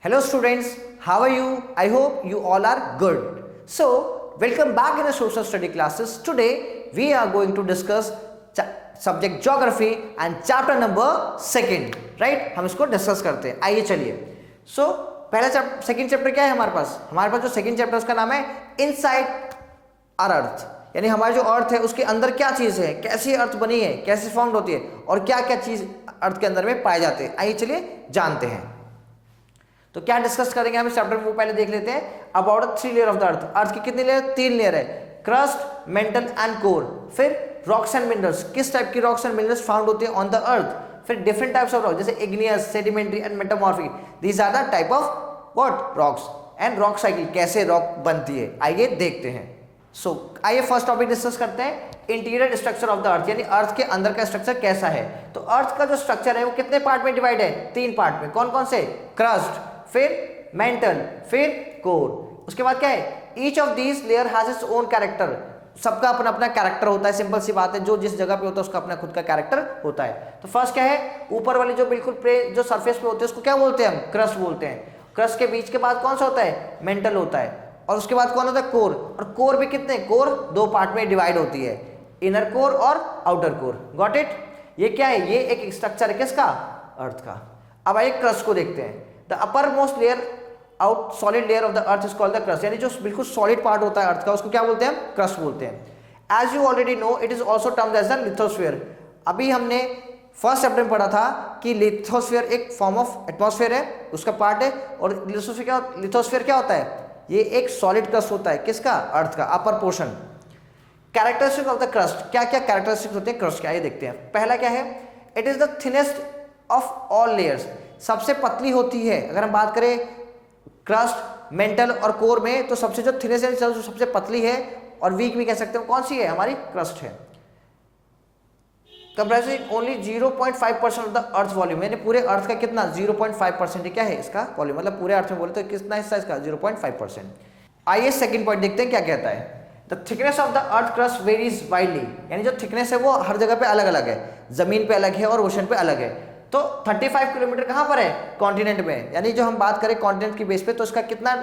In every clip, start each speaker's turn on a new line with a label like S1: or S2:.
S1: Hello students, how are you? I hope you all are good. So, welcome back in the social study classes. Today, we are going to discuss subject geography and chapter number 2, right? हम इसको discuss करते हैं. आइए चलिए. So, पहला second chapter क्या है हमारे पास जो सेकंड चैप्टर उसका नाम है इनसाइड आवर अर्थ, यानी हमारी जो अर्थ है उसके अंदर क्या चीज़ है, कैसी अर्थ बनी है, कैसे फॉर्म होती है और क्या क्या चीज़ अर्थ के अंदर में पाए जाते हैं. आइए चलिए जानते हैं. तो क्या डिस्कस करेंगे हम इस चैप्टर में, वो पहले देख लेते हैं. About the 3 layer of the earth. Earth की कितनी लेयर? 3 लेयर है. Crust, mantle and core. फिर रॉक्स एंड मिनरल्स, किस टाइप की रॉक्स एंड मिनरल्स फाउंड होते हैं ऑन द अर्थ. फिर डिफरेंट टाइप्स ऑफ रॉक जैसे igneous, sedimentary and metamorphic. These are the type of what rocks. And rock cycle, कैसे rock बनती है, आइए देखते हैं. आइए फर्स्ट टॉपिक डिस्कस करते हैं. इंटीरियर स्ट्रक्चर ऑफ द अर्थ, यानी अर्थ के अंदर का स्ट्रक्चर कैसा है. तो अर्थ का जो स्ट्रक्चर है वो कितने पार्ट में डिवाइड है? 3 पार्ट में. कौन कौन से? क्रस्ट, फिर मेंटल, फिर कोर. उसके बाद क्या है? Each of these layer has its own character. सबका अपना अपना कैरेक्टर होता है. सिंपल सी बात है, जो जिस जगह पे होता है उसका अपना खुद का कैरेक्टर होता है. तो फर्स्ट क्या है? ऊपर वाली जो बिल्कुल जो सरफेस पे होते हैं उसको क्या बोलते हैं हम? क्रस्ट बोलते हैं. क्रस्ट के बीच के बाद कौन सा होता है? मेंटल होता है. और उसके बाद कौन होता है? कोर. और कोर भी कितने? कोर 2 पार्ट में डिवाइड होती है, इनर कोर और आउटर कोर. Got it? ये क्या है? ये एक स्ट्रक्चर है किसका? अर्थ का. अब आइए क्रस्ट को देखते हैं. The upper most layer out solid layer of the earth is called the crust, यानी जो बिल्कुल सॉलिड पार्ट होता है अर्थ का उसको क्या बोलते हैं? हम क्रस्ट बोलते हैं. As you already know it is also termed as the lithosphere. अभी हमने फर्स्ट चैप्टर में पढ़ा था कि लिथोस्फीयर एक फॉर्म ऑफ एटमॉस्फेयर है, उसका पार्ट है. और लिथोस्फीयर क्या होता है? ये एक सॉलिड क्रस्ट होता है किसका? अर्थ का, upper portion. Characteristic of the crust, क्या क्या कैरेक्टरिस्टिक्स होते हैं क्रस्ट के, आइए देखते हैं. पहला क्या है? It is the thinnest of all layers. सबसे पतली होती है. अगर हम बात करें क्रस्ट, मेंटल और कोर में, तो सबसे जो थिनेस्ट है, जो सबसे पतली है और वीक भी कह सकते हैं, कौन सी है? हमारी क्रस्ट है. Comprising only 0.5% of the earth volume, यानी पूरे अर्थ का कितना? 0.5% क्या है इसका वॉल्यूम. मतलब पूरे अर्थ में बोले तो कितना हिस्सा इसका? 0.5%. आइए सेकंड पॉइंट देखते हैं क्या कहता है. The thickness of the earth crust varies widely, यानी जो थिकनेस है वो हर जगह पे अलग अलग है. जमीन पे अलग है और ओशन पे अलग है. तो 35 किलोमीटर कहाँ पर है? कॉन्टिनेंट में. यानी जो हम बात करें कॉन्टिनेंट की बेस पे तो इसका कितना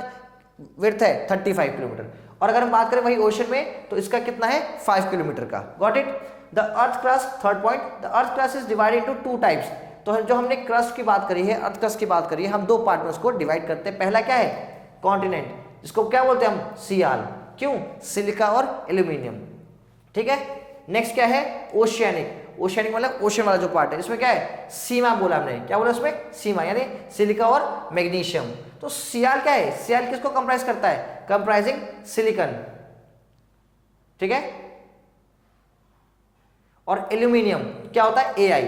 S1: विड्थ है? 35 किलोमीटर. और अगर हम बात करें वही ओशन में तो इसका कितना है? 5 किलोमीटर का. Got it? The earth crust, third point, the earth crust is divided into 2 types. तो जो हमने क्रस्ट की बात करी है, अर्थ क्रस्ट की बात करी है, हम 2 पार्ट में उसको डिवाइड करते हैं. पहला क्या है? कॉन्टिनेंट, जिसको क्या बोलते हैं हम? सियाल. क्यों? सिलिका और एल्यूमिनियम. ठीक है. नेक्स्ट क्या है? ओशियानिक. ओशियानिक मतलब ओशन वाला जो पार्ट है, इसमें क्या है? सीमा बोला हमने. क्या बोला इसमें? सीमा, यानी सिलिका और मैग्नीशियम. तो सियाल क्या है? सियाल किसको कंप्राइज करता है? Comprising silicon. ठीक है. और एल्यूमिनियम क्या होता है? Ai.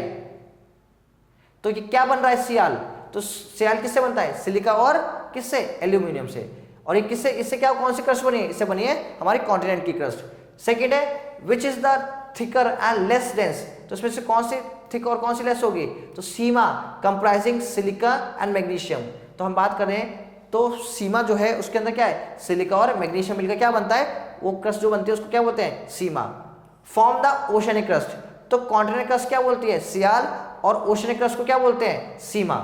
S1: तो ये क्या बन रहा है? सियाल. तो सियाल किससे बनता है? सिलिका और किससे? एल्यूमिनियम से. और ये किससे? इससे क्या, कौन सी क्रस्ट बनी है? इससे बनी है हमारी कॉन्टिनेंट की क्रस्ट. सेकेंड है which is the thicker and less dense. तो इसमें से कौन सी थिक और कौन सी लेस होगी? तो सीमा कंप्राइजिंग सिलिका एंड मैग्नीशियम. तो हम बात कर रहे हैं तो सीमा जो है उसके अंदर क्या है? सिलिका और मैग्नीशियम मिलकर क्या बनता है? वो क्रस्ट जो बनती है उसको क्या बोलते हैं? Sima. Form the oceanic crust. तो कॉन्टिनेंट क्रस्ट क्या बोलती है? सियाल. और ओशनिक क्रस्ट को क्या बोलते हैं? Sima.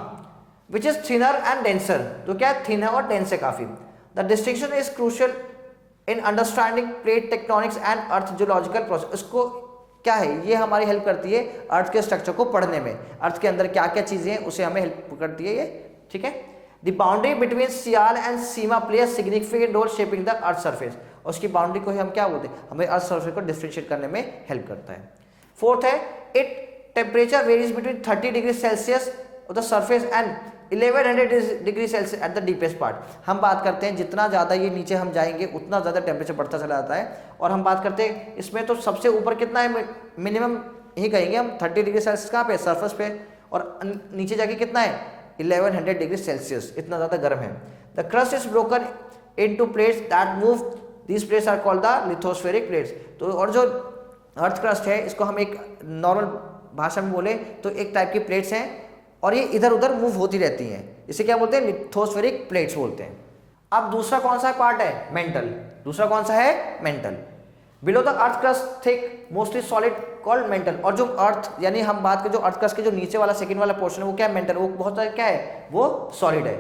S1: Which is thinner and denser. तो क्या है? थिन है और डेंस है काफी. The distinction is crucial in understanding plate tectonics and earth geological process. इसको क्या है? ये हमारी हेल्प करती है अर्थ के स्ट्रक्चर को पढ़ने में. अर्थ के अंदर क्या क्या चीजें हैं उसे हमें हेल्प करती है ये. ठीक है. The boundary between sial and sima play a significant role shaping the earth surface. और उसकी बाउंड्री को हम क्या बोलते हैं? हमें अर्थ सरफेस को डिफरेंशिएट करने में हेल्प करता है. फोर्थ है it temperature varies between 30 degree Celsius of the surface and 1100 degree Celsius at the deepest part. हम बात करते हैं जितना ज़्यादा ये नीचे हम जाएंगे उतना ज़्यादा टेम्परेचर बढ़ता चला जाता है. और हम बात करते हैं इसमें तो सबसे ऊपर कितना है? मिनिमम ही कहेंगे हम 30 डिग्री सेल्सियस कहाँ पे? सरफेस पे. और नीचे जाके कितना है? 1100 डिग्री सेल्सियस. इतना ज़्यादा गर्म है. The crust is broken into plates that move. These plates are called the lithospheric plates. तो और जो अर्थ क्रस्ट है इसको हम एक नॉर्मल भाषा में बोले तो एक टाइप की प्लेट्स हैं और ये इधर उधर मूव होती रहती हैं. इसे क्या बोलते हैं? लिथोस्फेरिक प्लेट्स बोलते हैं. अब दूसरा कौन सा पार्ट है? मेंटल. दूसरा कौन सा है? Mental. Below the earth crust thick mostly solid called mental. और जो अर्थ यानी हम बात करें जो अर्थ क्रस्ट के जो नीचे वाला सेकंड वाला पोर्शन है वो क्या है? मेंटल. वो बहुत सारा क्या है? वो सॉलिड है.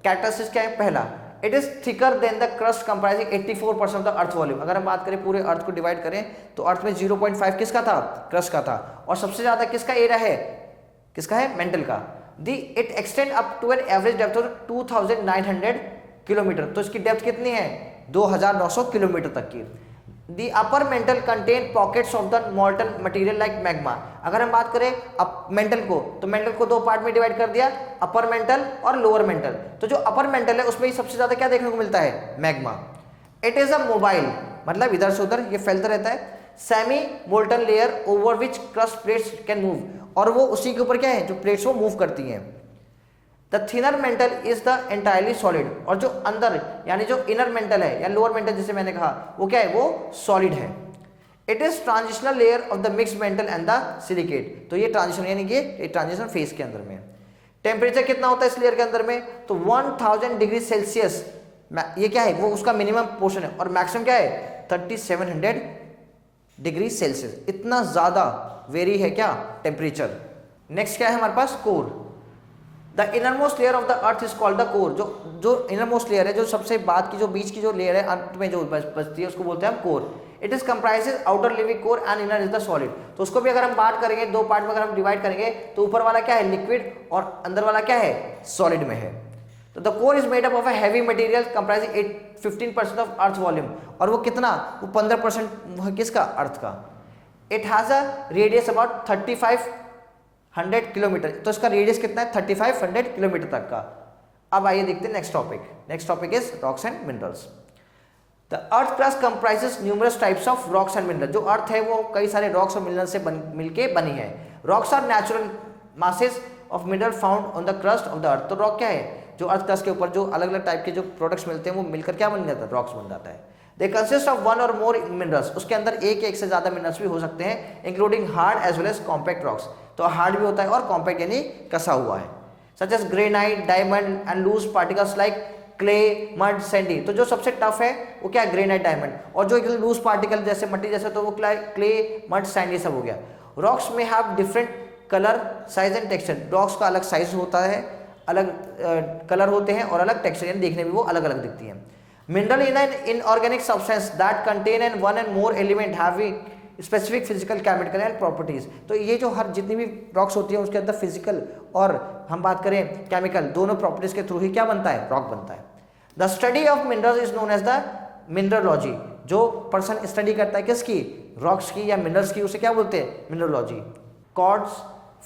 S1: कैरेक्टरिस्टिक्स क्या है? पहला, it is thicker than the crust comprising 84% of the earth volume. अगर हम बात करें पूरे अर्थ को डिवाइड करें तो अर्थ में 0.5 किसका था? क्रस्ट का था। और सबसे ज्यादा किसका एरिया है? किसका है? मेंटल का। The it extend up to an average depth of 2900 kilometre. तो इसकी डेप्थ कितनी है? 2900 किलोमीटर तक की। The upper mantle contain pockets of the molten material like magma. अगर हम बात करें मेंटल को, तो मेंटल को दो पार्ट में डिवाइड कर दिया, अपर मेंटल और लोअर मेंटल। तो जो अपर मेंटल है उसमें ही सबसे ज्यादा क्या देखने को मिलता है? Magma. It is a mobile, मतलब इधर से उधर ये फैलता रहता है। Semi molten layer over which crust plates can move, और वो उसी के ऊपर क्या है? जो प्लेट्स वो मूव करती हैं। The thinner mental is the entirely solid, और जो अंदर यानी जो इनर मेंटल है या लोअर मेंटल जिसे मैंने कहा, वो क्या है? वो सॉलिड है। It is transitional layer of the mixed mental and the silicate. तो ये ट्रांजिशन यानी कि ये ट्रांजिशन फेज के अंदर में। टेम्परेचर कितना होता है इस लेयर के अंदर में? तो 1000 डिग्री सेल्सियस ये क्या है? वो उसका मिनिमम पोर्शन है, और मैक्सिमम क्या है? 3700 डिग्री सेल्सियस। इतना ज्यादा वेरी है क्या टेम्परेचर। नेक्स्ट क्या है हमारे पास? Core. The innermost layer of the earth is called the core. जो इनरमोस्ट लेयर है, जो सबसे बाद की जो बीच की जो लेयर है अर्थ में जो बचती है, उसको बोलते हैं हम core. It is comprises outer living core and inner is the solid. तो उसको भी अगर हम बात करेंगे, दो पार्ट में अगर हम डिवाइड करेंगे, तो ऊपर वाला क्या है? लिक्विड, और अंदर वाला क्या है? सॉलिड में है। तो the core is made up of a heavy material comprising 15% of earth volume. और वो कितना? वो 15% किसका? अर्थ का। It has a radius about 3500 kilometre. तो इसका रेडियस कितना है? 3500 किलोमीटर तक का। अब आइए देखते हैं next topic. Next topic is rocks and minerals. The earth crust comprises numerous types of rocks and minerals. जो अर्थ है वो कई सारे रॉक्स और मिनरल से मिलके बनी है। Rocks are natural masses of mineral found on the crust of the earth. तो रॉक क्या है? जो अर्थ क्रस्ट के ऊपर जो अलग अलग टाइप के जो प्रोडक्ट्स मिलते हैं वो मिलकर क्या बन जाता है? रॉक्स बन जाता है। दे कंसिस्ट ऑफ वन और मोर मिनरल्स। उसके अंदर एक से ज्यादा मिनरल्स भी हो सकते हैं, including hard as well as compact rocks. तो हार्ड भी होता है और कॉम्पैक्ट यानी कसा हुआ है, such as granite, diamond and loose particles like clay, mud, sandy. तो जो सबसे टफ है वो क्या है? Granite, diamond. और जो लूज पार्टिकल जैसे मट्टी जैसे, तो वो क्ले, मड, सैंडी सब हो गया। रॉक्स में have different colour, size and texture. Rocks का अलग साइज होता है, अलग कलर होते हैं और अलग टेक्सचर, यानी देखने में वो अलग अलग दिखती हैं। Mineral in an inorganic substance that contain an one and more element having specific physical chemical and properties. तो ये जो हर जितनी भी रॉक्स होती है उसके अंदर फिजिकल और हम बात करें केमिकल, दोनों प्रॉपर्टीज के थ्रू ही क्या बनता है? रॉक बनता है। The study of minerals is known as the mineralogy. जो पर्सन स्टडी करता है किसकी? रॉक्स की या मिनरल्स की, उसे क्या बोलते हैं? Mineralogy. Quartz,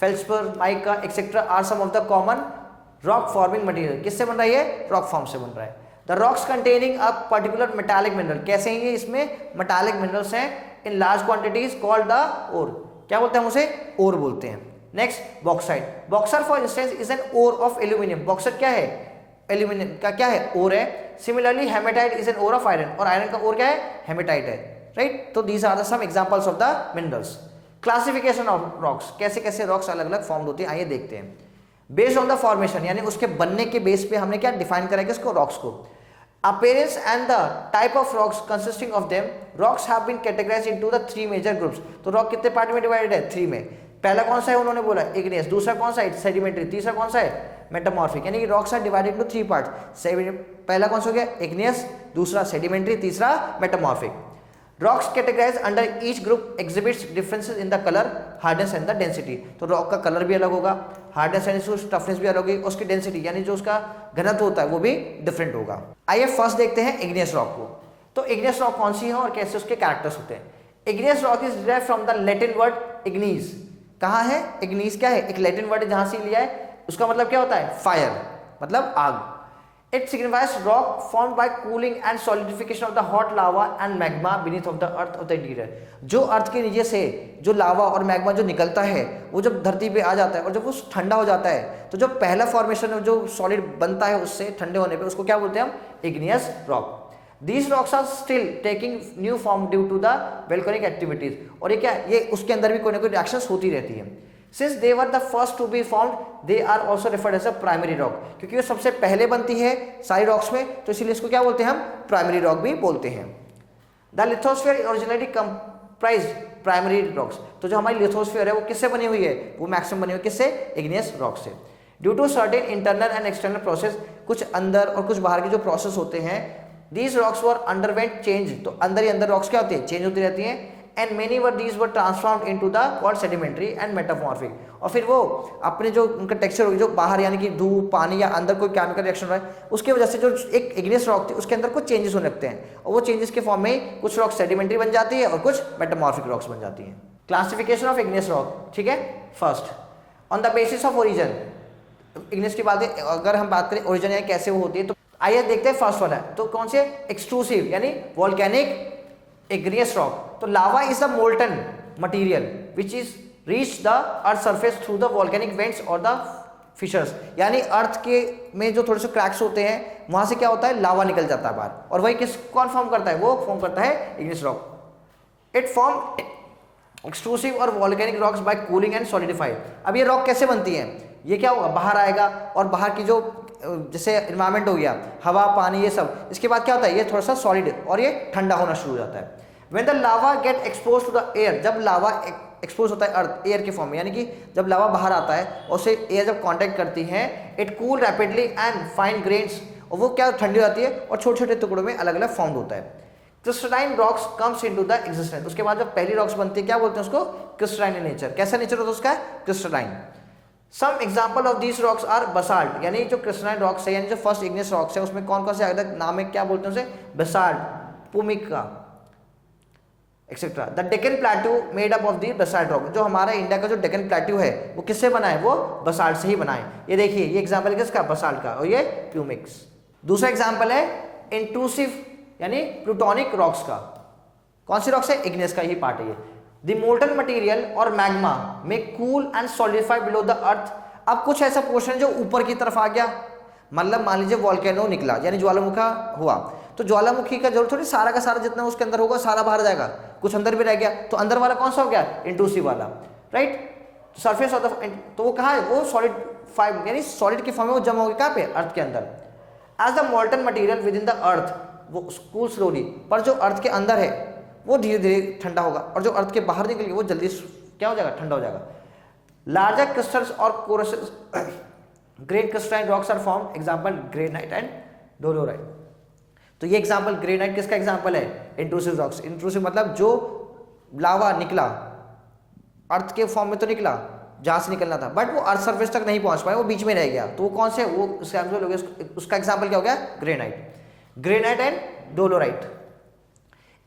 S1: feldspar, mica etcetera are some of the common rock forming material. किससे बन रहा है ये? रॉक फॉर्म से बन रहा है। The rocks containing a particular metallic mineral. कैसे हैं ये? इसमें मेटालिक मिनरल्स हैं in large quantities called the ore. क्या बोलते हैं? हम उसे ओर बोलते हैं। Next, bauxite. Bauxite for instance is an ore of aluminium. Bauxite क्या है? एल्यूमिनियम का क्या है? ओर है। Similarly haematite is an ore of iron, और आयरन का ओर क्या है? हेमेटाइट है, राइट। तो these are the some examples of the minerals. Classification of rocks. कैसे कैसे रॉक्स अलग अलग फॉर्म होती है, आइए देखते हैं। बेस्ड ऑन द फॉर्मेशन, यानी उसके बनने के बेस पे हमने क्या डिफाइन करा है किसको? रॉक्स को। Appearance and the type of rocks consisting of them, rocks have been categorized into the three major groups। तो रॉक कितने पार्ट में डिवाइडेड है? 3 में। पहला कौन सा है? उन्होंने बोला इग्नियस। दूसरा कौन सा है? सेडिमेंट्री। तीसरा कौन सा है? मेटामॉर्फिक। यानी कि rocks are divided into 3 parts. पहला कौन सा हो गया? इग्नियस, दूसरा सेडिमेंट्री, तीसरा metamorphic. Rocks categorise under each group exhibits differences in the colour, hardness and the density. तो रॉक का कलर भी अलग होगा, हार्डनेस यानी टफनेस भी अलग होगी, उसकी डेंसिटी यानी जो उसका घनत्व होता है वो भी डिफरेंट होगा। आइए फर्स्ट देखते हैं इग्नियस रॉक को। तो इग्नियस रॉक कौन सी है और कैसे उसके कैरेक्टर्स होते हैं? Igneous rock is derived from the Latin word ignis. कहाँ है? इग्नीस क्या है? एक लैटिन वर्ड जहां से लिया है। उसका मतलब क्या होता है? फायर, मतलब आग। It signifies rock formed by cooling and solidification of the hot lava and magma beneath of the earth of the interior। जो अर्थ के नीचे से जो लावा और मैग्मा जो निकलता है वो जब धरती पे आ जाता है और जब वो ठंडा हो जाता है, तो जो पहला फॉर्मेशन जो सॉलिड बनता है उससे ठंडे होने पे, उसको क्या बोलते हैं हम? Igneous rock. These rocks are still taking new form due to the volcanic activities। और ये क्या? ये उसके अंदर भी कोई ना कोई रिएक्शंस होती रहती है। Since they were the first to be formed, they are also referred as a primary rock। क्योंकि वो सबसे पहले बनती है सारी रॉक्स में, तो इसीलिए इसको क्या बोलते हैं हम? प्राइमरी रॉक भी बोलते हैं। The lithosphere originally comprised primary rocks। तो जो हमारी लिथोस्फीयर है वो किससे बनी हुई है? वो मैक्सिमम बनी हुई है किससे? इग्नियस रॉक से। Due to certain internal and external process, कुछ अंदर और कुछ बाहर के जो प्रोसेस होते हैं, these rocks were underwent change, तो अंदर ही अंदर रॉक्स क्या होती है, चेंज होती रहती हैं, and many were these were transformed into the called sedimentary and metamorphic, और फिर वो अपने जो उनका टेक्सचर होगी, जो बाहर यानी कि धूप, पानी या अंदर कोई केमिकल रिएक्शन हो रहा है, उसकी वजह से जो एक इग्नियस रॉक थी उसके अंदर कुछ चेंजेस होने लगते हैं, और वो चेंजेस के फॉर्म में कुछ रॉक सेडिमेंट्री बन जाती है और कुछ मेटामॉर्फिक रॉक्स बन जाती हैं। क्लासिफिकेशन ऑफ इग्नियस रॉक, ठीक है। First, on the basis of origin, igneous की बात है, अगर हम बात करें ओरिजिन यानी कैसे वो होती है, तो आइए देखते हैं फर्स्ट वाला है, तो कौन से, एक्सट्रूसिव यानी वोल्केनिक इग्नियस रॉक, तो lava is the molten material which is reach the earth surface through the volcanic vents और द फिशर्स, यानी अर्थ के में जो थोड़े से क्रैक्स होते हैं वहां से क्या होता है, लावा निकल जाता है बाहर, और वही कौन फॉर्म करता है, वो फॉर्म करता है igneous rock. It form extrusive और volcanic rocks by cooling and solidified. अब ये रॉक कैसे बनती है, ये क्या होगा, बाहर आएगा और बाहर की जो जैसे इन्वायरमेंट हो गया, हवा, पानी, ये सब, इसके बाद क्या होता है, ये थोड़ा सा सॉलिड और ये ठंडा होना शुरू हो जाता है। When the lava get exposed to the air, जब लावा एक्सपोज होता है अर्थ एयर के फॉर्म में, यानी कि जब लावा बाहर आता है और उसे एयर जब कांटेक्ट करती है, it cool rapidly and fine grains, और वो क्या ठंडी हो जाती है और छोटे छोटे टुकड़ों में अलग अलग फॉर्म होता है। Crystalline rocks comes into the existence, उसके बाद जब पहली रॉक्स बनती है क्या बोलते हैं उसको, क्रिस्टलाइन इन नेचर। कैसा नेचर होता है उसका, crystalline. Some example of these rocks are basalt, यानी जो क्रिस्टलाइन रॉक्स है, यानी जो फर्स्ट इग्नियस रॉक्स है, उसमें कौन कौन से अलग नाम है, क्या बोलते हैं उसे, basalt, pumice etcetera. The Deccan plateau made up of the basalt rock, जो हमारा इंडिया का जो डेक्कन प्लेट्यू है वो किससे बना है, वो बसाल्ट से ही बना है। ये देखिए, ये एग्जाम्पल किसका, बसाल्ट का, और ये प्यूमिक्स। दूसरा एग्जाम्पल है इंट्रूसिव यानी प्लूटोनिक रॉक्स का। कौन सी रॉक्स है, इग्नियस का ही पार्ट है ये। द मोल्टन मटीरियल और मैग्मा में cool and solidify below the earth. अब कुछ ऐसा पोर्शन जो ऊपर की तरफ आ गया, मतलब मान लीजिए वॉल्केनो निकला यानी ज्वालामुखी हुआ, तो ज्वालामुखी का जरूर थोड़ी सारा का सारा जितना उसके अंदर होगा सारा बाहर जाएगा, कुछ अंदर भी रह गया, तो अंदर वाला कौन सा हो गया, इंट्रूसिव वाला, राइट। सरफेस ऑफ द, तो वो कहाँ है, वो सॉलिड फाइव यानी सॉलिड के फॉर्म में वो जमा हो गया कहाँ पे, अर्थ के अंदर। As the molten material within the earth, वो कूल स्लोली, पर जो अर्थ के अंदर है वो धीरे धीरे ठंडा होगा, और जो अर्थ के बाहर निकलेगी वो जल्दी क्या हो जाएगा, ठंडा हो जाएगा। लार्जर क्रिस्टल्स और coarse grained crystalline rocks are form, example granite and dolerite. तो ये एग्जांपल ग्रेनाइट किसका एग्जांपल है, इंट्रूसिव रॉक्स। इंट्रूसिव मतलब जो लावा निकला अर्थ के फॉर्म में तो निकला जहां से निकलना था, बट वो अर्थ सरफेस तक नहीं पहुंच पाया, वो बीच में रह गया, तो वो कौन से, वो उसका एग्जांपल क्या हो गया, granite. Granite and dolerite.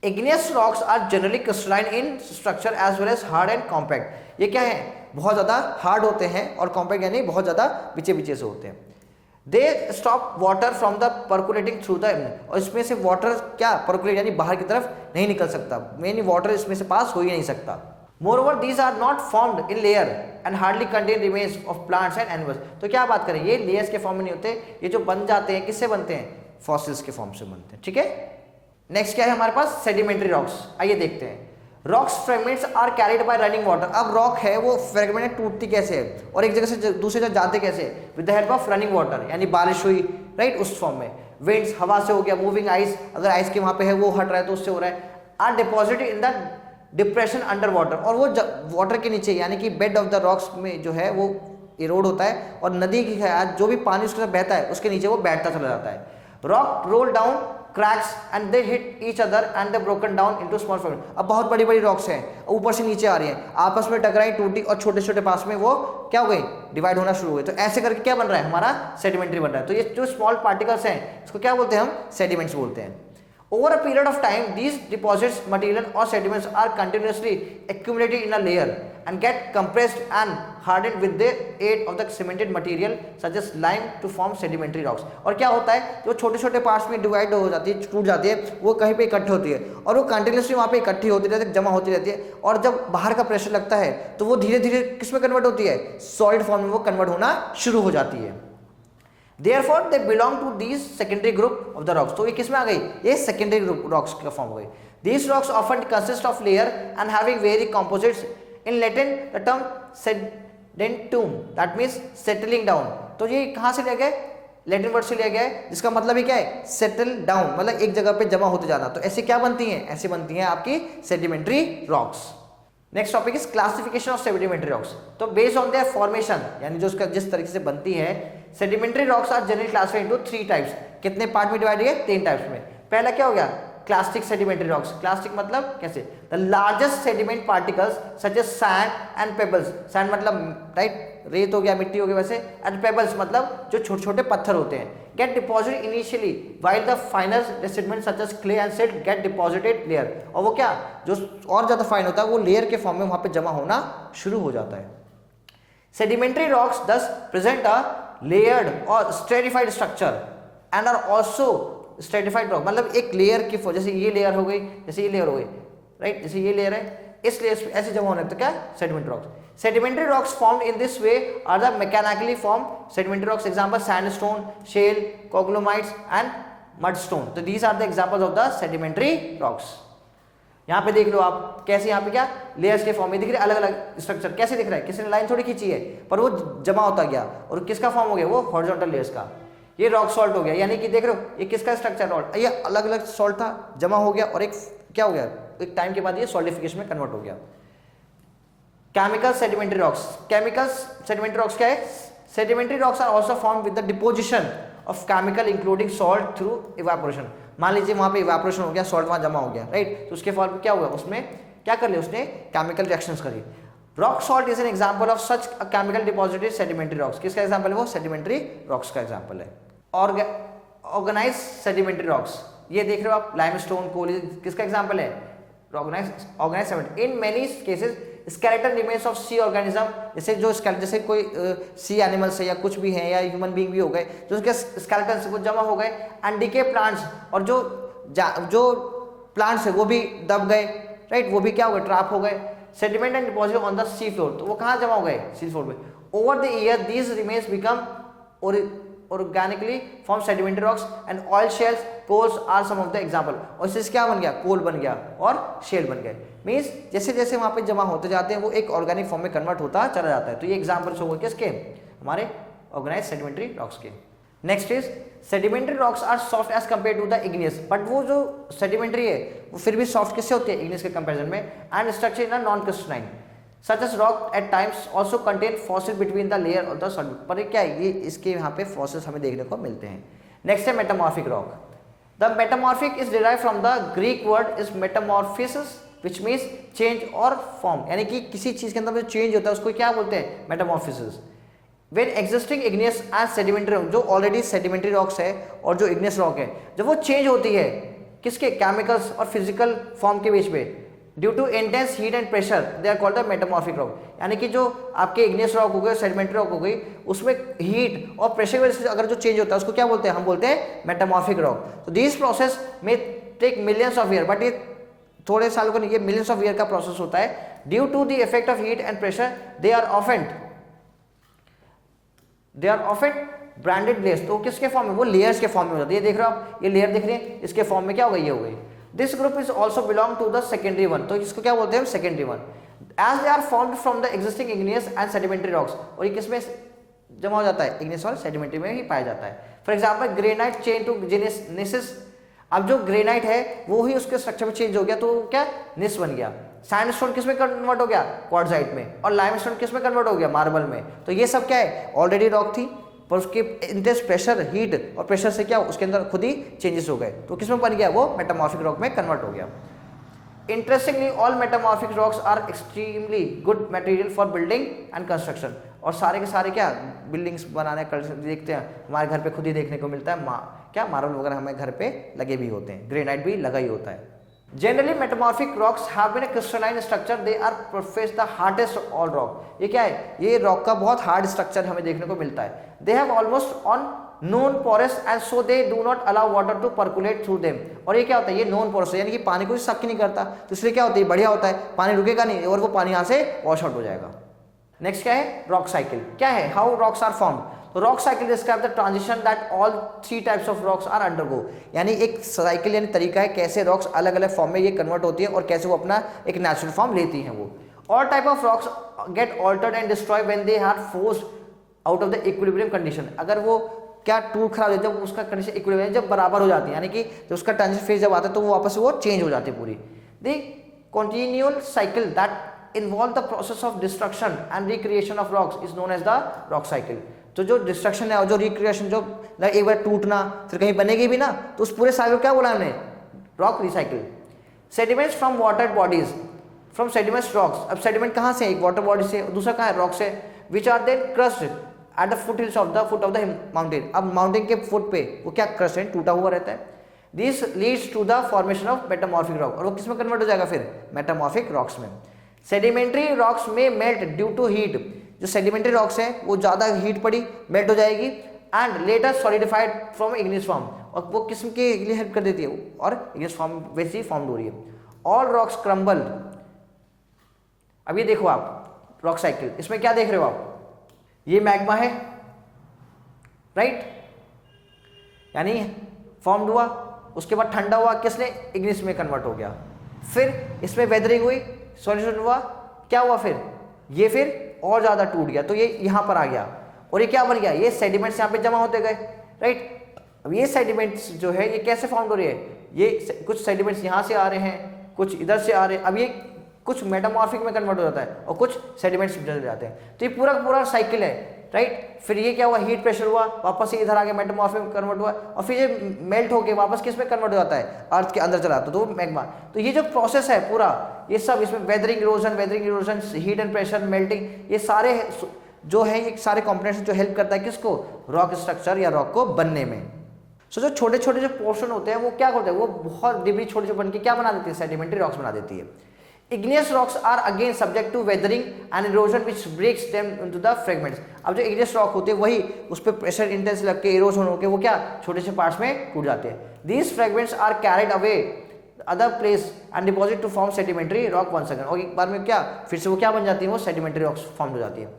S1: Igneous rocks are generally crystalline in structure as well as hard and compact. ये क्या है, बहुत ज़्यादा हार्ड होते हैं और कॉम्पैक्ट यानी बहुत ज़्यादा बिचे बिचे से होते हैं। They stop water from the परकुलेटिंग through the, और इसमें से वाटर क्या परकुलेट यानी बाहर की तरफ नहीं निकल सकता, मेन वाटर इसमें से पास हो ही नहीं सकता। Moreover these are not formed in layer and hardly contain remains of plants and animals. तो क्या बात करें, ये लेयर्स के फॉर्म में नहीं होते, ये जो बन जाते हैं किससे बनते हैं, फॉसिल्स के फॉर्म से बनते हैं, ठीक है। नेक्स्ट क्या है हमारे पास, सेडिमेंट्री रॉक्स। आइए देखते हैं। Rocks fragments are carried by running water. अब रॉक है वो फ्रेगमेंट टूटती कैसे है और एक जगह से दूसरी जगह जाते कैसे, with the help of running water, यानी बारिश हुई, राइट, उस फॉर्म में। विंड्स हवा से हो गया, मूविंग आइस, अगर आइस के वहां पे है वो हट रहा है तो उससे हो रहा है। Are deposited in the depression under water, और वो वाटर के नीचे यानी कि बेड ऑफ द रॉक्स में जो है वो इरोड होता है, और नदी की जो भी पानी उसके साथ बहता है उसके नीचे वो बैठता चला जाता है। Rock roll down cracks and they hit each other and they broken down into small fragments। अब बहुत बड़ी बड़ी रॉक्स हैं, ऊपर से नीचे आ रही हैं, आपस में टकराई, टूटी, और छोटे छोटे पास में वो क्या हो गई, डिवाइड होना शुरू हो गई। तो ऐसे करके क्या बन रहा है, हमारा सेडिमेंट्री बन रहा है। तो ये जो स्मॉल पार्टिकल्स हैं इसको क्या बोलते हैं, हम सेडिमेंट्स बोलते हैं। Over a period of time, these deposits, material or sediments are continuously accumulated in a layer and get compressed and hardened with the aid of the cemented material such as lime to form sedimentary rocks। और क्या होता है, जो छोटे छोटे parts में divide हो जाती है, टूट जाती है, वो कहीं पे इकट्ठी होती है और वो कंटिन्यूसली वहाँ पे इकट्ठी होती रहती है, जमा होती रहती है, और जब बाहर का प्रेशर लगता है तो वो धीरे धीरे किस में कन्वर्ट होती है, सॉलिड फॉर्म में वो कन्वर्ट होना शुरू हो जाती है। Therefore they belong to these secondary group of the rocks। तो ये किस में आ गई, ये secondary group rocks का फॉर्म हो गई। These rocks often consist of layer and having varied composites। In Latin the term sedentum that means settling down। तो ये कहाँ से लिया गया, लैटिन वर्ड से लिया गया है, जिसका मतलब ही क्या है, सेटल डाउन, मतलब एक जगह पे जमा होते जाना। तो ऐसे क्या बनती हैं, ऐसे बनती हैं आपकी sedimentary rocks. Next topic is classification of sedimentary rocks. तो बेस्ड ऑन देयर फॉर्मेशन, यानी जो उसका जिस तरीके से बनती है, sedimentary rocks are generally classified into 3 types. कितने पार्ट में डिवाइड है? 3 टाइप्स में। पहला क्या हो गया? Clastic sedimentary rocks. क्लास्टिक मतलब कैसे? The largest sediment particles such as sand and pebbles. Sand मतलब राइट रेत हो गया, मिट्टी हो गया वैसे, एंड पेबल्स मतलब जो छोटे छोटे पत्थर होते हैं, get deposited initially while the finer sediment such as clay and silt get deposited layer. और वो क्या, जो और ज्यादा फाइन होता है वो लेयर के फॉर्म में वहां पे जमा होना शुरू हो जाता है। Sedimentary rocks thus present a layered और stratified structure and are also stratified rock. मतलब एक लेयर की, जैसे ये लेयर हो गई, जैसे ये लेयर हो गई, राइट, जैसे ये लेयर है, इस लेयर ऐसे जमा होने तो क्या sedimentary rocks. Sedimentary rocks formed in this way are the mechanically formed sedimentary rocks. Example: sandstone, shale, conglomerates, and mudstone. So these are the examples of the sedimentary rocks. यहाँ पे देख लो आप कैसे, यहाँ पे क्या लेयर्स के फॉर्म में दिख रहे, अलग अलग स्ट्रक्चर कैसे दिख रहा है, किसी ने लाइन थोड़ी खींची है, पर वो जमा होता गया और किसका फॉर्म हो गया? वो हॉरिजॉन्टल लेयर्स का। ये रॉक सॉल्ट हो गया, यानी कि देख रहे हो ये किसका स्ट्रक्चर रॉक, ये अलग अलग सॉल्ट था, जमा हो गया और एक क्या हो गया, एक टाइम के बाद ये सॉलिडिफिकेशन में कन्वर्ट हो गया। Chemical sedimentary rocks. Chemical sedimentary rocks क्या है? Sedimentary rocks are also form with the deposition of chemical including salt through evaporation. मान लीजिए वहां पे इवेपोरेशन हो गया, सॉल्ट वहां जमा हो गया, राइट, तो उसके फॉर्म में क्या हुआ, उसमें क्या कर लिया उसने, केमिकल रिएक्शंस करी। Rock salt is an example of such a chemical deposited sedimentary rocks. किसका एग्जांपल है वो? सेडिमेंट्री रॉक्स का एग्जांपल है। ऑर्गेनाइज्ड सेडिमेंट्री रॉक्स, ये देख रहे हो आप, लाइमस्टोन, कोल, किसका एग्जांपल है? Organised sediment. In many cases skeleton remains of sea organism, जैसे जो जैसे कोई सी एनिमल्स है या कुछ भी है या ह्यूमन बीइंग भी हो गए, जो उसके स्केलेटन से वो जमा हो गए, एंड डीके प्लांट्स, और जो प्लांट्स है वो भी दब गए, राइट, वो भी क्या हो गए, ट्रैप हो गए। Sediment and deposit on the sea floor, तो वो कहाँ जमा हो गए? सी फ्लोर पे। Over the year these remains become organically formed sedimentary rocks and oil shales, coals are some of the example। और इससे क्या बन गया? कोल बन गया और शेल बन गए। मीन्स जैसे जैसे वहां पे जमा होते जाते हैं वो एक ऑर्गेनिक फॉर्म में कन्वर्ट होता चला जाता है। तो ये एग्जाम्पल्स हो गए किसके? हमारे ऑर्गेनाइज्ड सेडिमेंट्री रॉक्स के। Next is sedimentary rocks are soft as compare to the igneous, but वो जो सेडिमेंट्री है वो फिर भी सॉफ्ट किससे होती है? इग्नियस के कंपेरिजन में, and structure in a non crystalline. Such as rock at times also contain fossil between the layer of the solid। पर क्या है ये, इसके यहाँ पे fossils हमें देखने को मिलते हैं। नेक्स्ट है metamorphic rock. The metamorphic is derived from the Greek word is metamorphosis which means change और फॉर्म, यानी कि किसी चीज के अंदर जो चेंज होता है उसको क्या बोलते हैं? Metamorphosis. When existing igneous and sedimentary rock, जो ऑलरेडी सेडिमेंट्री रॉक्स है और जो इग्नियस रॉक है, जब वो चेंज होती है किसके? केमिकल्स और फिजिकल फॉर्म के बीच में, due to intense heat and pressure, they are called the metamorphic rock. यानी कि जो आपके इग्नियस रॉक हो गए, सेडिमेंट्री रॉक हो गई, उसमें हीट और प्रेशर की वजह से अगर जो चेंज होता है उसको क्या बोलते हैं? हम बोलते हैं मेटामॉर्फिक रॉक। तो दिस प्रोसेस में take millions of year, but ये थोड़े सालों का नहीं, ये मिलियंस ऑफ ईयर का प्रोसेस होता है। Due to the effect of heat and pressure they are often banded layers. तो किसके फॉर्म में? वो लेयर्स के फॉर्म में हो जाती है। ये देख रहे हो आप, ये लेयर दिख रही है, इसके फॉर्म में क्या हो गई? ये हो गई। This group is also belong to the secondary one. तो इसको क्या बोलते हैं? Secondary one. As they are formed from the existing igneous and sedimentary rocks. और ये किसमें जमा हो जाता है? इग्नियस और सेडिमेंट्री में ही पाया जाता है। For example granite change to genesis. अब जो ग्रेनाइट है वो ही उसके स्ट्रक्चर में चेंज हो गया तो क्या? निस बन गया। सैंडस्टोन किस में कन्वर्ट हो गया? क्वार्टजाइट में। और लाइमस्टोन किस में कन्वर्ट हो गया? मार्बल में। तो ये सब क्या है? ऑलरेडी रॉक थी, पर उसके इंटेंस प्रेशर, हीट और प्रेशर से क्या उसके अंदर खुद ही चेंजेस हो गए, तो किसमें बन गया? वो मेटामॉर्फिक रॉक में कन्वर्ट हो गया। Interestingly all metamorphic rocks are extremely good material for building and construction. और सारे के सारे क्या बिल्डिंग्स बनाने देखते हैं, हमारे घर पे खुद ही देखने को मिलता है। क्या मार्बल वगैरह हमारे घर पे लगे भी होते हैं, ग्रेनाइट भी लगा ही होता है। Generally metamorphic rocks have been a crystalline structure, they are perhaps the hardest of all rock। ये क्या है? ये रॉक का बहुत हार्ड स्ट्रक्चर हमें देखने को मिलता है। They have almost on known porous and so they do not allow water to percolate through them। और ये क्या होता है? ये known porous है, यानी कि पानी को सक नहीं करता, तो इसलिए क्या होता है? बढ़िया होता है, पानी रुकेगा नहीं और वो पानी यहाँ से वॉश आउट हो जाएगा। नेक्स्ट क्या है? Rock cycle. क्या है? How rocks are formed. तो rock cycle describe the transition that all 3 types of rocks are undergo. यानी एक साइकिल यानी तरीका है कैसे रॉक्स अलग अलग फॉर्म में ये कन्वर्ट होती है और कैसे वो अपना एक नेचुरल फॉर्म लेती हैं। वो all type of rocks get altered and destroy when they are forced out of the equilibrium condition. अगर वो क्या टूट खराब हो जाए, जब उसका कंडीशन इक्विलिब्रियम जब बराबर हो जाती है, यानी कि जब उसका ट्रांजिशन फेज जब आता है तो वो वापस वो चेंज हो जाती है पूरी। The continual cycle that involve the process of destruction and recreation of rocks is known as the rock cycle. तो जो डिस्ट्रक्शन है और जो रिक्रिएशन, जो एक बार टूटना फिर कहीं बनेगी भी ना, तो उस पूरे साइकिल को क्या बोला हमने? Rock recycle. Sediments from water bodies, from sediments rocks. अब सेडिमेंट कहाँ से? एक वाटर बॉडी से, दूसरा कहाँ है? रॉक से. Which are then crushed at the foothills of the mountain. अब माउंटेन के फुट पे वो क्या क्रस्ट है, टूटा हुआ रहता है. This leads to the formation of metamorphic rock. और वो किस में कन्वर्ट हो जाएगा फिर? मेटामॉर्फिक रॉक्स में. सेडिमेंट्री रॉक्स में मेल्ट ड्यू टू हीट. जो सेडिमेंट्री रॉक्स हैं वो ज़्यादा हीट पड़ी, मेल्ट हो जाएगी. And later solidified from igneous form. और वो किस्म के लिए हेल्प कर देती है और इग्नियस फॉर्म वैसी फॉर्म हो रही है. All rocks crumble. अब ये देखो आप रॉक साइकिल, इसमें क्या देख रहे हो आप? ये मैग्मा है, राइट? यानी फॉर्म्ड हुआ, उसके बाद ठंडा हुआ, किसने? इग्निस में कन्वर्ट हो गया. फिर इसमें वेदरिंग हुई, सॉल्यूशन हुआ, क्या हुआ फिर? ये फिर और ज़्यादा टूट गया, तो ये यहाँ पर आ गया. और ये क्या बन गया? ये सेडिमेंट्स यहाँ पे जमा होते गए, राइट? अब ये सेडिमेंट्स जो है ये कैसे फॉर्म हो रही है? ये कुछ सेडिमेंट्स यहाँ से आ रहे हैं, कुछ इधर से आ रहे हैं. अब ये कुछ मेटामॉर्फिक में कन्वर्ट हो जाता है और कुछ सेडिमेंट्स चले जाते हैं. तो ये पूरा पूरा साइकिल है, राइट? फिर ये क्या हुआ? हीट प्रेशर हुआ, वापस से इधर आके मेटामॉर्फिक में कन्वर्ट हुआ और फिर ये मेल्ट होके वापस किस में कन्वर्ट हो जाता है? अर्थ के अंदर चला, तो मैग्मा. तो ये जो प्रोसेस है पूरा, ये सब इसमें weathering erosion, heat and pressure, melting, ये सारे जो है ये सारे कॉम्पोनेंट्स जो हेल्प करता है किसको? रॉक स्ट्रक्चर या रॉक को बनने में. सो जो छोटे छोटे जो पोर्शन होते हैं वो क्या होते हैं? वो बहुत डिब्री छोटे छोटे बन के क्या बना देती है? सेडिमेंट्री रॉक्स बना देती है. Igneous rocks are again subject to weathering and erosion which breaks them into the fragments. अब जो igneous rock होते हैं वही उस पर प्रेशर इंटेंस लग के इरोजन होकर वो क्या छोटे से पार्ट्स में टूट जाते हैं. These fragments are carried away other place and deposit to form sedimentary rock once again. और एक बार में क्या फिर से वो क्या बन जाती है? वो sedimentary rocks फॉर्म हो जाती है.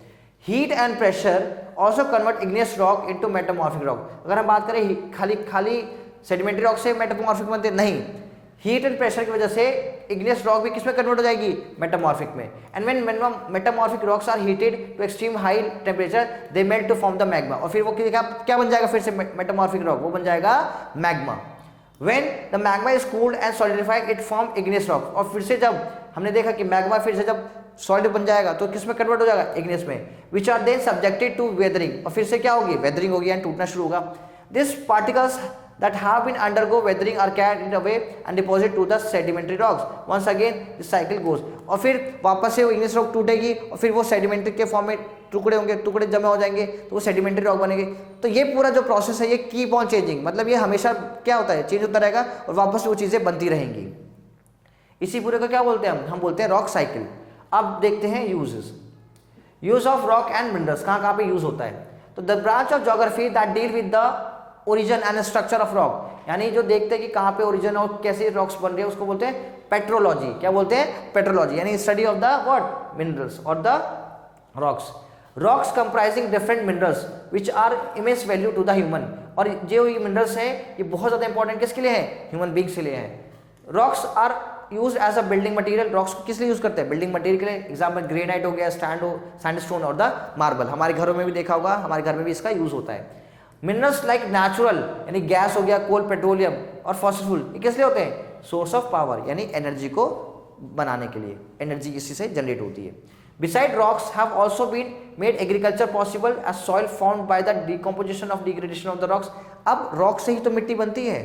S1: Heat and pressure also convert igneous rock into metamorphic rock. अगर हम बात करें खाली sedimentary rock से metamorphic बनते नहीं, हीट एंड प्रेशर की वजह से इग्नियस रॉक भी किसमें कन्वर्ट हो जाएगी? मेटामॉर्फिक में. And when metamorphic rocks are heated to extreme high temperature they melt to form the magma. और फिर वो क्या बन जाएगा फिर से? मेटामॉर्फिक रॉक, वो बन जाएगा magma. When the magma is cooled and solidified it form igneous rock. और फिर से जब हमने देखा कि मैग्मा फिर से जब सॉलिड बन जाएगा तो किसमें कन्वर्ट हो जाएगा? इग्नियस में. Which are then subjected to weathering. और फिर से क्या होगी? वेदरिंग होगी एंड टूटना शुरू होगा. This particles that have been undergo weathering are carried away and deposited to the sedimentary rocks. Once again this cycle goes. और फिर वापस से वो igneous rock टूटेगी और फिर वो sedimentary के फॉर्म में टुकड़े होंगे, टुकड़े जमा हो जाएंगे तो वो sedimentary rock बनेंगे. तो ये पूरा जो प्रोसेस है ये कीप ऑन चेंजिंग, मतलब ये हमेशा क्या होता है? चेंज होता रहेगा और वापस वो चीज़ें बनती रहेंगी. इसी पूरे को क्या बोलते हैं हम बोलते हैं रॉक साइकिल. अब देखते हैं uses. Use of rock and minerals कहाँ कहाँ पे यूज होता है? तो the branch of geography that deal with the origin and structure of rock, यानी जो देखते हैं कि कहाँ पे ओरिजिन और कैसे रॉक्स बन रहे हैं उसको बोलते हैं पेट्रोलॉजी. क्या बोलते हैं? पेट्रोलॉजी, यानी study of the what? Minerals और the rocks. Rocks comprising different minerals which are immense value to the human. और जो ये मिनरल्स हैं ये बहुत ज़्यादा इंपॉर्टेंट किसके लिए हैं? ह्यूमन बींग्स के लिए हैं. Rocks are use as a building material. Rocks को किस लिए यूज करते हैं? बिल्डिंग मटेरियल के लिए. एग्जाम्पल ग्रेनाइट हो गया, सैंडस्टोन और द मार्बल. हमारे घरों में भी देखा होगा, हमारे घर में भी इसका यूज होता है. मिनरल्स लाइक नेचुरल यानी गैस हो गया, कोल, पेट्रोलियम और फॉसिल फ्यूल, ये किस लिए होते हैं? सोर्स ऑफ पावर, यानी एनर्जी को बनाने के लिए. एनर्जी इसी से जनरेट होती है. Beside rocks have also been made agriculture possible as soil formed by the decomposition of degradation of the rocks. अब रॉक से ही तो मिट्टी बनती है,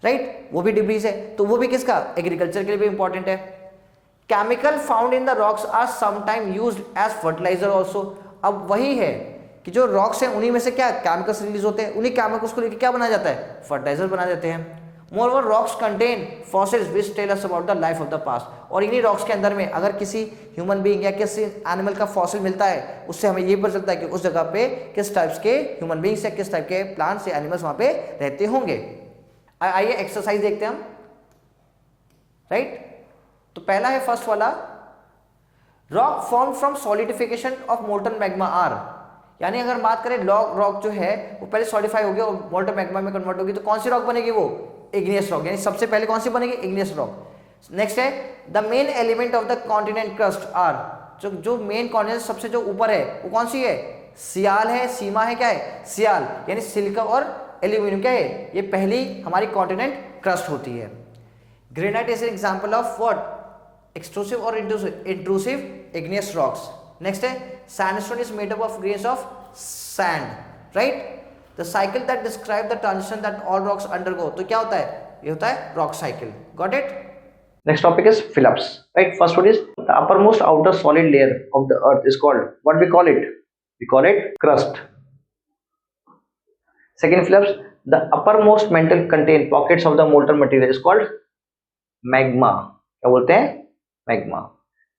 S1: राइट? वो भी डिब्रीज है, तो वो भी किसका? एग्रीकल्चर के लिए भी इंपॉर्टेंट है. Chemical found in the rocks are sometime used as fertiliser also. अब वही है कि जो रॉक्स हैं उन्हीं में से क्या केमिकल्स रिलीज होते हैं, उन्हीं केमिकल्स को लेकर क्या बनाया जाता है? फर्टिलाइजर बना देते हैं. Moreover rocks contain fossils which tell us about the life of the past. और इन्हीं रॉक्स के अंदर में अगर किसी ह्यूमन बीइंग या किसी एनिमल का फॉसिल मिलता है उससे हमें ये पता चलता है कि उस जगह पे किस टाइप्स के ह्यूमन बीइंग्स या किस टाइप के प्लांट्स या एनिमल्स वहाँ पे रहते होंगे. आइए एक्सरसाइज देखते हैं हम, राइट? तो पहला है फर्स्ट वाला, rock form from solidification of molten magma are. यानी अगर बात करें रॉक जो है वो पहले सॉलिडिफाई हो गया और मोल्टन मैग्मा में कन्वर्ट होगी तो कौन सी रॉक बनेगी? वो इग्नियस रॉक, यानी सबसे पहले कौन सी बनेगी? Igneous rock. नेक्स्ट है the main element of the continent crust are. जो मेन कॉन्टिनेंट सबसे जो ऊपर है वो कौन सी है? सियाल है, सीमा है, क्या है? सियाल, यानी सिलिका और एल्यूमिनियम क्या है? ये पहली हमारी कॉन्टिनेंट क्रस्ट होती है. Granite is an example of what? extrusive or intrusive igneous rocks. Next है sandstone is made up of grains of sand, right? The cycle that describe the transition that all rocks undergo. तो क्या होता है? ये होता है rock cycle. Got it? Next topic is phyllops, right? First one is the uppermost outer solid layer of the earth is called, what we call it? We call it crust. Second phyllops, the uppermost mantle contain pockets of the molten material is called magma. क्या बोलते हैं? Magma.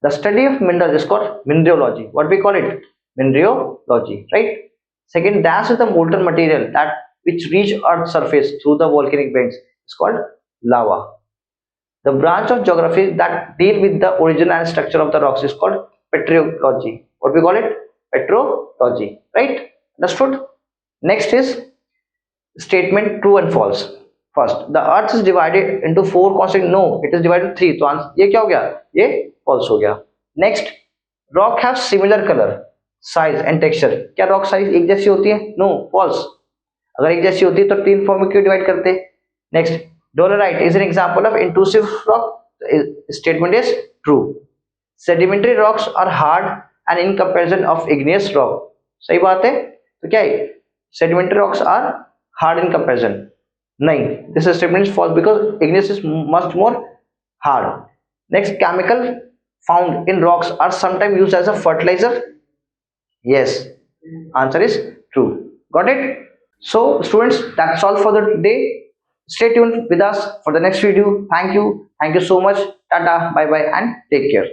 S1: The study of minerals is called mineralogy. What we call it? Mineralogy, right? Second, dance is the molten material that which reach earth's surface through the volcanic vents is called lava. The branch of geography that deal with the origin and structure of the rocks is called petrology. What we call it? Petrology, right? Understood? Next is statement true and false. First, the earth is divided into 4 constituent. No, it is divided into 3. तो answer ये क्या हो गया? ये false हो गया. Next, rock have similar color, size and texture. क्या rock size एक जैसी होती है? No, false. अगर एक जैसी होती है तो 3 फॉर्म में क्यों डिवाइड करते? Next, dolerite is an example of intrusive rock. Statement is true. Sedimentary rocks are hard and in comparison of igneous rock. सही बात है? तो क्या है? Sedimentary rocks are hard in comparison. नहीं, this statement is false because igneous is much more hard. Next, chemical found in rocks are sometimes used as a fertilizer. Yes, answer is true. Got it? So students, that's all for the day. Stay tuned with us for the next video. Thank you so much. Tata, bye bye, and take care.